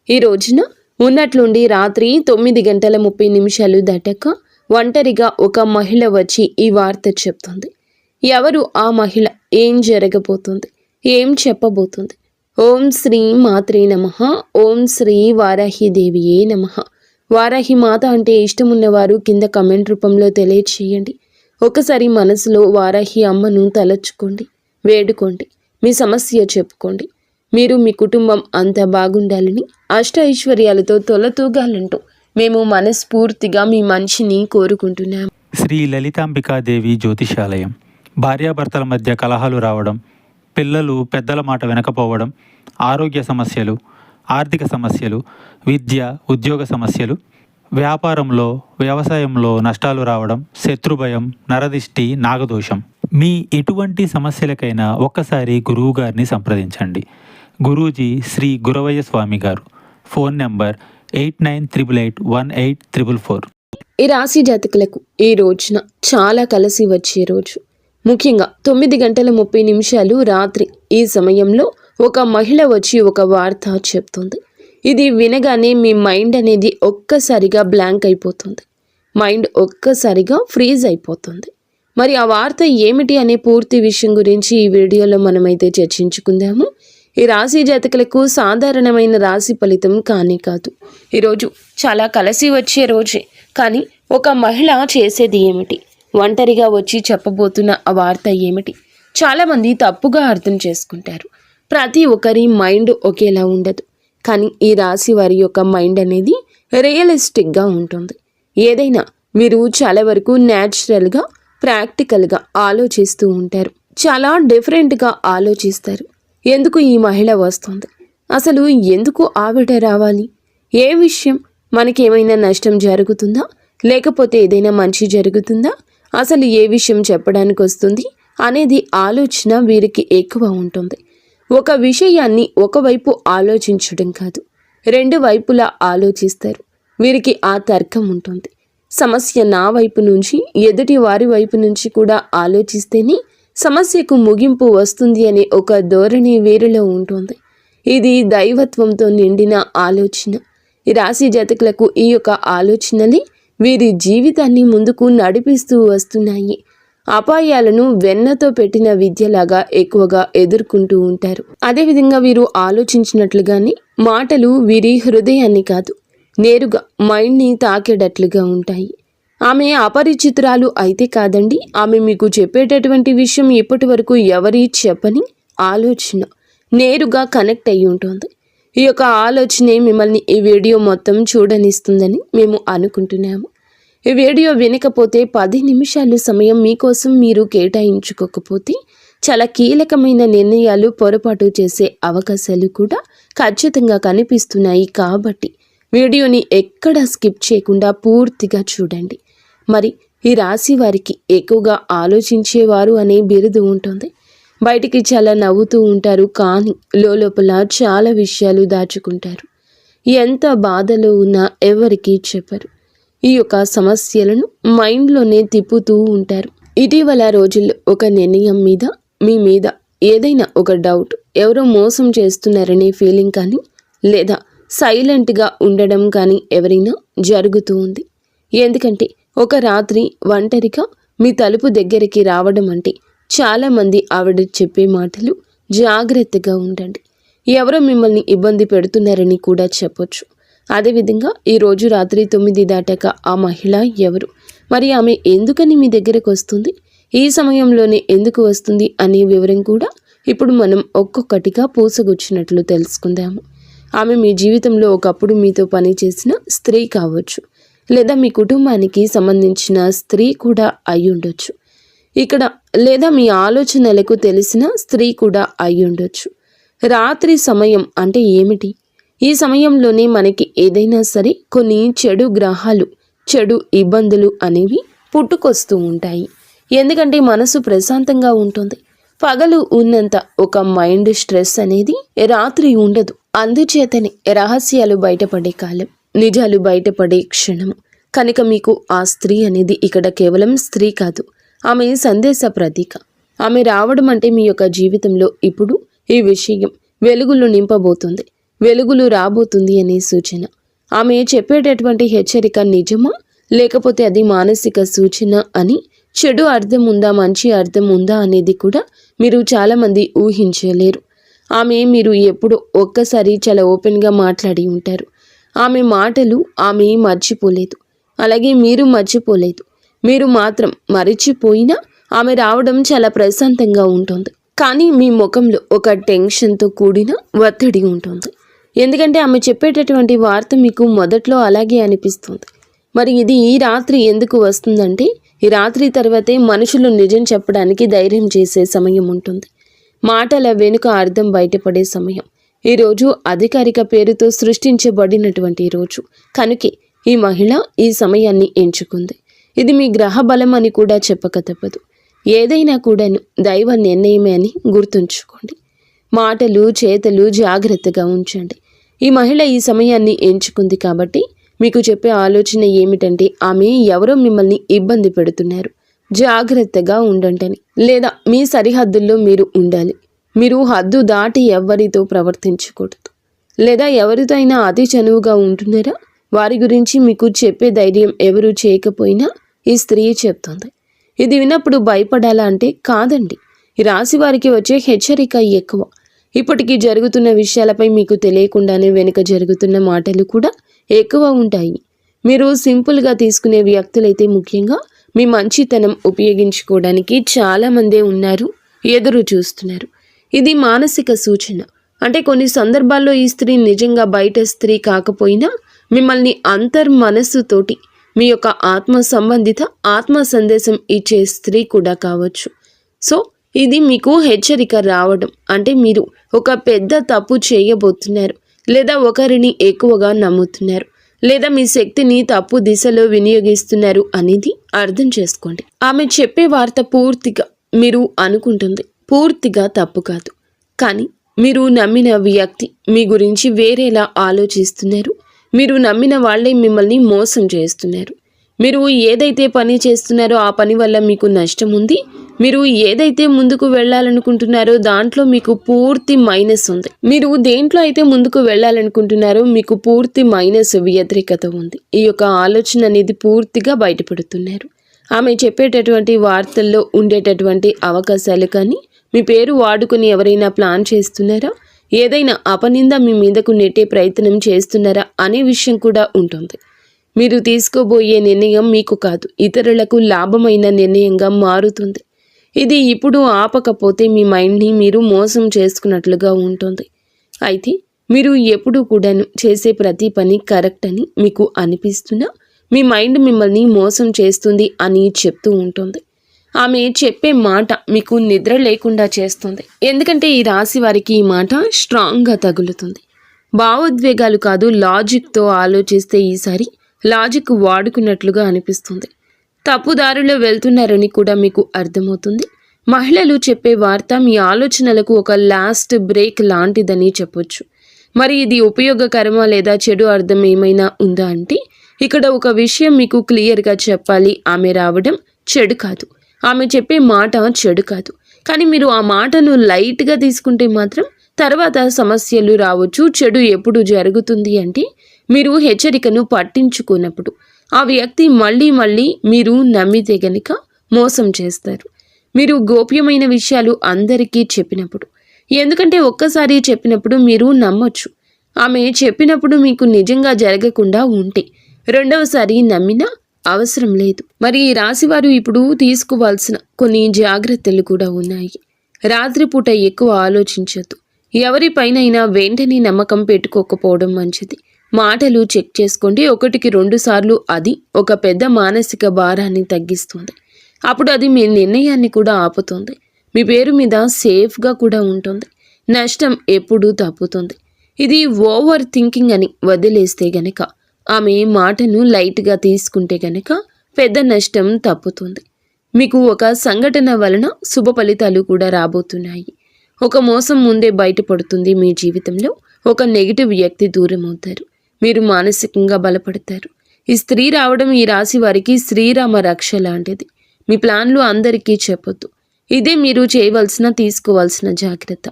ఈ రోజున ఉన్నట్లుండి రాత్రి 9:30 దాటాక ఒంటరిగా ఒక మహిళ వచ్చి ఈ వార్త చెప్తుంది. ఎవరు ఆ మహిళ, ఏం జరగబోతుంది, ఏం చెప్పబోతుంది? ఓం శ్రీ మాత్రే నమః. ఓం శ్రీ వారాహిదేవియే నమః. వారాహి మాత అంటే ఇష్టమున్నవారు కింద కమెంట్ రూపంలో తెలియచేయండి. ఒకసారి మనసులో వారాహి అమ్మను తలచుకోండి, వేడుకోండి, మీ సమస్య చెప్పుకోండి. మీరు మీ కుటుంబం అంతా బాగుండాలని, అష్ట ఐశ్వర్యాలతో తొలతూగాలంటూ మేము మనస్ఫూర్తిగా మీ మంచిని కోరుకుంటున్నాం. శ్రీ లలితాంబికాదేవి జ్యోతిషాలయం. భార్యాభర్తల మధ్య కలహాలు రావడం, పిల్లలు పెద్దల మాట వినకపోవడం, ఆరోగ్య సమస్యలు, ఆర్థిక సమస్యలు, విద్య ఉద్యోగ సమస్యలు, వ్యాపారంలో వ్యవసాయంలో నష్టాలు రావడం, శత్రుభయం, నరదిష్టి, నాగదోషం, మీ ఎటువంటి సమస్యలకైనా ఒక్కసారి గురువు గారిని సంప్రదించండి. గురూజీ శ్రీ గురవయ్య స్వామి గారు. Phone number 89881844. ఈ రాశి జాతకులకు ఈ రోజున చాలా కలిసి వచ్చే రోజు. ముఖ్యంగా 9:30 రాత్రి ఈ సమయంలో ఒక మహిళ వచ్చి ఒక వార్త చెప్తుంది. ఇది వినగానే మీ మైండ్ అనేది ఒక్కసారిగా బ్లాంక్ అయిపోతుంది. మైండ్ ఒక్కసారిగా ఫ్రీజ్ అయిపోతుంది. మరి ఆ వార్త ఏమిటి అనే పూర్తి విషయం గురించి ఈ వీడియోలో మనమైతే చర్చించుకుందాము. ఈ రాశి జాతకులకు సాధారణమైన రాశి ఫలితం కానే కాదు. ఈరోజు చాలా కలిసి వచ్చే రోజే. కానీ ఒక మహిళ చేసేది ఏమిటి, ఒంటరిగా వచ్చి చెప్పబోతున్న ఆ వార్త ఏమిటి, చాలామంది తప్పుగా అర్థం చేసుకుంటారు. ప్రతి ఒక్కరి మైండ్ ఒకేలా ఉండదు. కానీ ఈ రాశి వారి యొక్క మైండ్ అనేది రియలిస్టిక్గా ఉంటుంది. ఏదైనా మీరు చాలా వరకు న్యాచురల్గా, ప్రాక్టికల్గా ఆలోచిస్తూ ఉంటారు. చాలా డిఫరెంట్గా ఆలోచిస్తారు. ఎందుకు ఈ మహిళ వస్తుంది, అసలు ఎందుకు ఆవిడ రావాలి, ఏ విషయం, మనకేమైనా నష్టం జరుగుతుందా, లేకపోతే ఏదైనా మంచి జరుగుతుందా, అసలు ఏ విషయం చెప్పడానికి వస్తుంది అనేది ఆలోచన వీరికి ఎక్కువ ఉంటుంది. ఒక విషయాన్ని ఒకవైపు ఆలోచించడం కాదు, రెండు వైపులా ఆలోచిస్తారు. వీరికి ఆ తర్కం ఉంటుంది. సమస్య నా వైపు నుంచి, ఎదుటి వారి వైపు నుంచి కూడా ఆలోచిస్తేనే సమస్యకు ముగింపు వస్తుంది అనే ఒక ధోరణి వీరిలో ఉంటుంది. ఇది దైవత్వంతో నిండిన ఆలోచన. ఈ రాశి జాతకులకు ఈ యొక్క ఆలోచనలే వీరి జీవితాన్ని ముందుకు నడిపిస్తూ వస్తున్నాయి. అపాయాలను వెన్నతో పెట్టిన విద్యలాగా ఎక్కువగా ఎదుర్కొంటూ ఉంటారు. అదేవిధంగా వీరు ఆలోచించినట్లుగానే మాటలు వీరి హృదయాన్ని కాదు, నేరుగా మైండ్ని తాకేటట్లుగా ఉంటాయి. ఆమె అపరిచితురాలు అయితే కాదండి. ఆమె మీకు చెప్పేటటువంటి విషయం ఇప్పటి వరకు ఎవరి చెప్పని ఆలోచన నేరుగా కనెక్ట్ అయ్యి ఉంటుంది. ఈ యొక్క ఆలోచనే మిమ్మల్ని ఈ వీడియో మొత్తం చూడనిస్తుందని మేము అనుకుంటున్నాము. ఈ వీడియో వినకపోతే 10 నిమిషాలు సమయం మీకోసం మీరు కేటాయించుకోకపోతే చాలా కీలకమైన నిర్ణయాలు పొరపాటు చేసే అవకాశాలు కూడా ఖచ్చితంగా కనిపిస్తున్నాయి. కాబట్టి వీడియోని ఎక్కడా స్కిప్ చేయకుండా పూర్తిగా చూడండి. మరి ఈ రాశి వారికి ఎక్కువగా ఆలోచించేవారు అనే బిరుదు ఉంటుంది. బయటికి చాలా నవ్వుతూ ఉంటారు, కానీ లోపల చాలా విషయాలు దాచుకుంటారు. ఎంత బాధలో ఉన్నా ఎవరికీ చెప్పరు. ఈ యొక్క సమస్యలను మైండ్లోనే తిప్పుతూ ఉంటారు. ఇటీవల రోజుల్లో ఒక నిర్ణయం మీద, మీ మీద ఏదైనా ఒక డౌట్, ఎవరో మోసం చేస్తున్నారనే ఫీలింగ్ కానీ, లేదా సైలెంట్గా ఉండడం కానీ ఎవరైనా జరుగుతూ ఉంది. ఎందుకంటే ఒక రాత్రి ఒంటరిగా మీ తలుపు దగ్గరికి రావడం అంటే చాలామంది ఆవిడ చెప్పే మాటలు జాగ్రత్తగా ఉండండి, ఎవరో మిమ్మల్ని ఇబ్బంది పెడుతున్నారని కూడా చెప్పొచ్చు. అదేవిధంగా ఈరోజు రాత్రి 9 దాటాక ఆ మహిళ ఎవరు, మరి ఆమె ఎందుకని మీ దగ్గరకు వస్తుంది, ఈ సమయంలోనే ఎందుకు వస్తుంది అనే వివరం కూడా ఇప్పుడు మనం ఒక్కొక్కటిగా పూసగుచ్చినట్లు తెలుసుకుందాము. ఆమె మీ జీవితంలో ఒకప్పుడు మీతో పనిచేసిన స్త్రీ కావచ్చు, లేదా మీ కుటుంబానికి సంబంధించిన స్త్రీ కూడా అయి ఉండొచ్చు. ఇక్కడ లేదా మీ ఆలోచనలకు తెలిసిన స్త్రీ కూడా అయి ఉండొచ్చు. రాత్రి సమయం అంటే ఏమిటి? ఈ సమయంలోనే మనకి ఏదైనా సరే కొన్ని చెడు గ్రహాలు, చెడు ఇబ్బందులు అనేవి పుట్టుకొస్తూ ఉంటాయి. ఎందుకంటే మనసు ప్రశాంతంగా ఉంటుంది. పగలు ఉన్నంత ఒక మైండ్ స్ట్రెస్ అనేది రాత్రి ఉండదు. అందుచేతనే రహస్యాలు బయటపడే కాలం, నిజాలు బయటపడే క్షణము. కనుక మీకు ఆ స్త్రీ అనేది ఇక్కడ కేవలం స్త్రీ కాదు, ఆమె సందేశ ప్రతీక. ఆమె రావడం అంటే మీ యొక్క జీవితంలో ఇప్పుడు ఈ విషయం వెలుగులు నింపబోతుంది. వెలుగులు రాబోతుంది అనే సూచన. ఆమె చెప్పేటటువంటి హెచ్చరిక నిజమా, లేకపోతే అది మానసిక సూచన అని, చెడు అర్థం ఉందా మంచి అర్థం ఉందా అనేది కూడా మీరు చాలామంది ఊహించలేరు. ఆమె మీరు ఎప్పుడు ఒక్కసారి చాలా ఓపెన్గా మాట్లాడి ఉంటారు. ఆమె మాటలు ఆమె మర్చిపోలేదు, అలాగే మీరు మర్చిపోలేదు. మీరు మాత్రం మరిచిపోయినా ఆమె రావడం చాలా ప్రశాంతంగా ఉంటుంది. కానీ మీ ముఖంలో ఒక టెన్షన్తో కూడిన ఒత్తిడి ఉంటుంది. ఎందుకంటే ఆమె చెప్పేటటువంటి వార్త మీకు మొదట్లో అలాగే అనిపిస్తుంది. మరి ఇది ఈ రాత్రి ఎందుకు వస్తుందంటే, ఈ రాత్రి తర్వాతే మనుషులు నిజం చెప్పడానికి ధైర్యం చేసే సమయం ఉంటుంది. మాటల వెనుక అర్థం బయటపడే సమయం. ఈరోజు అధికారిక పేరుతో సృష్టించబడినటువంటి రోజు కనుకే ఈ మహిళ ఈ సమయాన్ని ఎంచుకుంది. ఇది మీ గ్రహ బలం అని కూడా చెప్పక తప్పదు. ఏదైనా కూడాను దైవ నిర్ణయమే అని గుర్తుంచుకోండి. మాటలు చేతలు జాగ్రత్తగా ఉంచండి. ఈ మహిళ ఈ సమయాన్ని ఎంచుకుంది కాబట్టి మీకు చెప్పే ఆలోచన ఏమిటంటే, ఆమె ఎవరో మిమ్మల్ని ఇబ్బంది పెడుతున్నారు, జాగ్రత్తగా ఉండండి, లేదా మీ సరిహద్దుల్లో మీరు ఉండాలి. మీరు హద్దు దాటి ఎవరితో ప్రవర్తించకూడదు, లేదా ఎవరితో అయినా అతి చనువుగా ఉంటున్నారా వారి గురించి మీకు చెప్పే ధైర్యం ఎవరు చేయకపోయినా ఈ స్త్రీ చెప్తుంది. ఇది విన్నప్పుడు భయపడాలా అంటే కాదండి. ఈ రాశి వారికి వచ్చే హెచ్చరిక ఎక్కువ. ఇప్పటికీ జరుగుతున్న విషయాలపై మీకు తెలియకుండానే వెనుక జరుగుతున్న మాటలు కూడా ఎక్కువ ఉంటాయి. మీరు సింపుల్గా తీసుకునే వ్యక్తులైతే ముఖ్యంగా మీ మంచితనం ఉపయోగించుకోవడానికి చాలామందే ఉన్నారు, ఎదురు చూస్తున్నారు. ఇది మానసిక సూచన. అంటే కొన్ని సందర్భాల్లో ఈ స్త్రీ నిజంగా బయట స్త్రీ కాకపోయినా మిమ్మల్ని అంతర్మనస్సుతోటి మీ యొక్క ఆత్మ సంబంధిత ఆత్మ సందేశం ఇచ్చే స్త్రీ కూడా కావచ్చు. సో ఇది మీకు హెచ్చరిక రావడం అంటే మీరు ఒక పెద్ద తప్పు చేయబోతున్నారు, లేదా ఒకరిని ఎక్కువగా నమ్ముతున్నారు, లేదా మీ శక్తిని తప్పు దిశలో వినియోగిస్తున్నారు అనేది అర్థం చేసుకోండి. ఆమె చెప్పే వార్త పూర్తిగా మీరు అనుకుంటుంది పూర్తిగా తప్పు కాదు, కానీ మీరు నమ్మిన వ్యక్తి మీ గురించి వేరేలా ఆలోచిస్తున్నారు. మీరు నమ్మిన వాళ్ళే మిమ్మల్ని మోసం చేస్తున్నారు. మీరు ఏదైతే పని చేస్తున్నారో ఆ పని వల్ల మీకు నష్టం ఉంది. మీరు ఏదైతే ముందుకు వెళ్ళాలనుకుంటున్నారో దాంట్లో మీకు పూర్తి మైనస్ ఉంది. మీరు దేంట్లో అయితే ముందుకు వెళ్ళాలనుకుంటున్నారో మీకు పూర్తి మైనస్ వ్యతిరేకత ఉంది. ఈ యొక్క ఆలోచన అనేది పూర్తిగా బయటపడుతున్నారు. ఆమె చెప్పేటటువంటి వార్తల్లో ఉండేటటువంటి అవకాశాలు కానీ మీ పేరు వాడుకొని ఎవరైనా ప్లాన్ చేస్తున్నారా, ఏదైనా అపనింద మీ మీదకు నెట్టే ప్రయత్నం చేస్తున్నారా అనే విషయం కూడా ఉంటుంది. మీరు తీసుకోబోయే నిర్ణయం మీకు కాదు, ఇతరులకు లాభమైన నిర్ణయంగా మారుతుంది. ఇది ఇప్పుడు ఆపకపోతే మీ మైండ్ని మీరు మోసం చేసుకున్నట్లుగా ఉంటుంది. అయితే మీరు ఎప్పుడూ కూడాను చేసే ప్రతి పని కరెక్ట్ అని మీకు అనిపిస్తున్నా మీ మైండ్ మిమ్మల్ని మోసం చేస్తుంది అని చెప్తూ ఉంటుంది. ఆమె చెప్పే మాట మీకు నిద్ర లేకుండా చేస్తుంది. ఎందుకంటే ఈ రాశి వారికి ఈ మాట స్ట్రాంగ్గా తగులుతుంది. భావోద్వేగాలు కాదు, లాజిక్తో ఆలోచిస్తే ఈసారి లాజిక్ వాడుకున్నట్లుగా అనిపిస్తుంది. తప్పుదారిలో వెళ్తున్నారని కూడా మీకు అర్థమవుతుంది. మహిళలు చెప్పే వార్త మీ ఆలోచనలకు ఒక లాస్ట్ బ్రేక్ లాంటిదని చెప్పొచ్చు. మరి ఇది ఉపయోగకరమా లేదా చెడు అర్థం ఏమైనా ఉందా అంటే, ఇక్కడ ఒక విషయం మీకు క్లియర్గా చెప్పాలి. ఆమె రావడం చెడు కాదు, ఆమె చెప్పే మాట చెడు కాదు. కానీ మీరు ఆ మాటను లైట్గా తీసుకుంటే మాత్రం తర్వాత సమస్యలు రావచ్చు. చెడు ఎప్పుడు జరుగుతుంది అంటే, మీరు హెచ్చరికను పట్టించుకున్నప్పుడు ఆ వ్యక్తి మళ్ళీ మీరు నమ్మితే గనుక మోసం చేస్తారు. మీరు గోప్యమైన విషయాలు అందరికీ చెప్పినప్పుడు, ఎందుకంటే ఒక్కసారి చెప్పినప్పుడు మీరు నమ్మొచ్చు. ఆమె చెప్పినప్పుడు మీకు నిజంగా జరగకుండా ఉంటే రెండవసారి నమ్మినా అవసరం లేదు. మరి ఈ రాశివారు ఇప్పుడు తీసుకోవాల్సిన కొన్ని జాగ్రత్తలు కూడా ఉన్నాయి. రాత్రిపూట ఎక్కువ ఆలోచించొద్దు. ఎవరిపైనైనా వెంటనే నమ్మకం పెట్టుకోకపోవడం మంచిది. మాటలు చెక్ చేసుకోండి. 1కి 2 సార్లు అది ఒక పెద్ద మానసిక భారాన్ని తగ్గిస్తుంది. అప్పుడు అది మీ నిర్ణయాన్ని కూడా ఆపుతుంది. మీ పేరు మీద సేఫ్గా కూడా ఉంటుంది. నష్టం ఎప్పుడూ తప్పుతుంది. ఇది ఓవర్ థింకింగ్ అని వదిలేస్తే గనక, ఆమె మాటను లైట్గా తీసుకుంటే గనక పెద్ద నష్టం తప్పుతుంది. మీకు ఒక సంఘటన వలన శుభ ఫలితాలు కూడా రాబోతున్నాయి. ఒక మోసం ముందే బయటపడుతుంది. మీ జీవితంలో ఒక నెగిటివ్ వ్యక్తి దూరం అవుతారు. మీరు మానసికంగా బలపడతారు. ఈ స్త్రీ రావడం ఈ రాశి వారికి శ్రీరామ రక్ష లాంటిది. మీ ప్లాన్లు అందరికీ చెప్పొద్దు. ఇదే మీరు చేయవలసిన తీసుకోవాల్సిన జాగ్రత్త.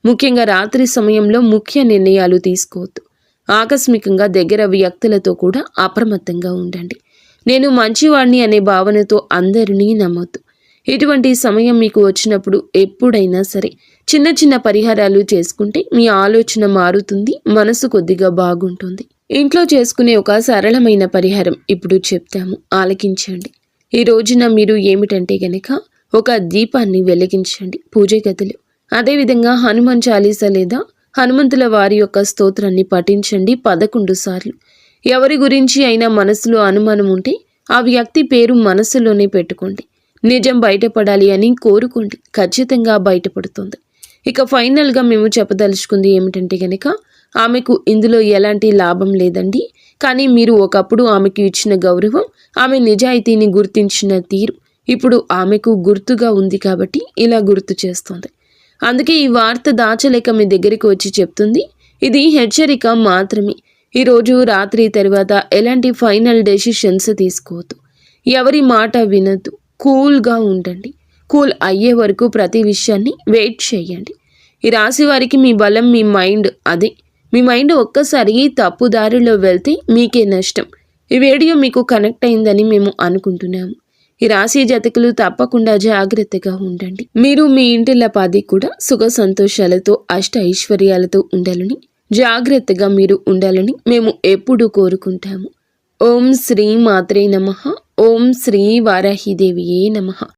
ముఖ్యంగా రాత్రి సమయంలో ముఖ్య నిర్ణయాలు తీసుకోవద్దు. ఆకస్మికంగా దగ్గర వ్యక్తులతో కూడా అప్రమత్తంగా ఉండండి. నేను మంచివాణ్ణి అనే భావనతో అందరినీ నమ్మొద్దు. ఇటువంటి సమయం మీకు వచ్చినప్పుడు ఎప్పుడైనా సరే చిన్న చిన్న పరిహారాలు చేసుకుంటే మీ ఆలోచన మారుతుంది, మనసు కొద్దిగా బాగుంటుంది. ఇంట్లో చేసుకునే ఒక సరళమైన పరిహారం ఇప్పుడు చెప్తాము, ఆలకించండి. ఈ రోజున మీరు ఏమిటంటే గనక ఒక దీపాన్ని వెలిగించండి పూజ గదిలో. అదేవిధంగా హనుమాన్ చాలీసా లేదా హనుమంతుల వారి యొక్క స్తోత్రాన్ని పఠించండి 11 సార్లు. ఎవరి గురించి అయినా మనసులో అనుమానం ఉంటే ఆ వ్యక్తి పేరు మనసులోనే పెట్టుకోండి. నిజం బయటపడాలి అని కోరుకోండి, ఖచ్చితంగా బయటపడుతుంది. ఇక ఫైనల్గా మేము చెప్పదలుచుకుంది ఏమిటంటే గనక ఆమెకు ఇందులో ఎలాంటి లాభం లేదండి. కానీ మీరు ఒకప్పుడు ఆమెకు ఇచ్చిన గౌరవం, ఆమె నిజాయితీని గుర్తించిన తీరు ఇప్పుడు ఆమెకు గుర్తుగా ఉంది కాబట్టి ఇలా గుర్తు చేస్తోంది. అందుకే ఈ వార్త దాచలేక మీ దగ్గరికి వచ్చి చెప్తుంది. ఇది హెచ్చరిక మాత్రమే. ఈరోజు రాత్రి తర్వాత ఎలాంటి ఫైనల్ డెసిషన్స్ తీసుకోవద్దు. ఎవరి మాట వినద్దు. కూల్గా ఉండండి. కూల్ అయ్యే వరకు ప్రతి విషయాన్ని వెయిట్ చేయండి. ఈ రాశి వారికి మీ బలం మీ మైండ్. అదే మీ మైండ్ ఒక్కసారి తప్పుదారిలో వెళ్తే మీకే నష్టం. ఈ వీడియో మీకు కనెక్ట్ అయిందని మేము అనుకుంటున్నాము. ఈ రాశి జాతకులు తప్పకుండా జాగ్రత్తగా ఉండండి. మీరు మీ ఇంటిల్లపాది కూడా సుఖ సంతోషాలతో అష్ట ఐశ్వర్యాలతో ఉండాలని, జాగ్రత్తగా మీరు ఉండాలని మేము ఎప్పుడూ కోరుకుంటాము. ఓం శ్రీ మాత్రే నమః. ఓం శ్రీ వారాహిదేవియే నమః.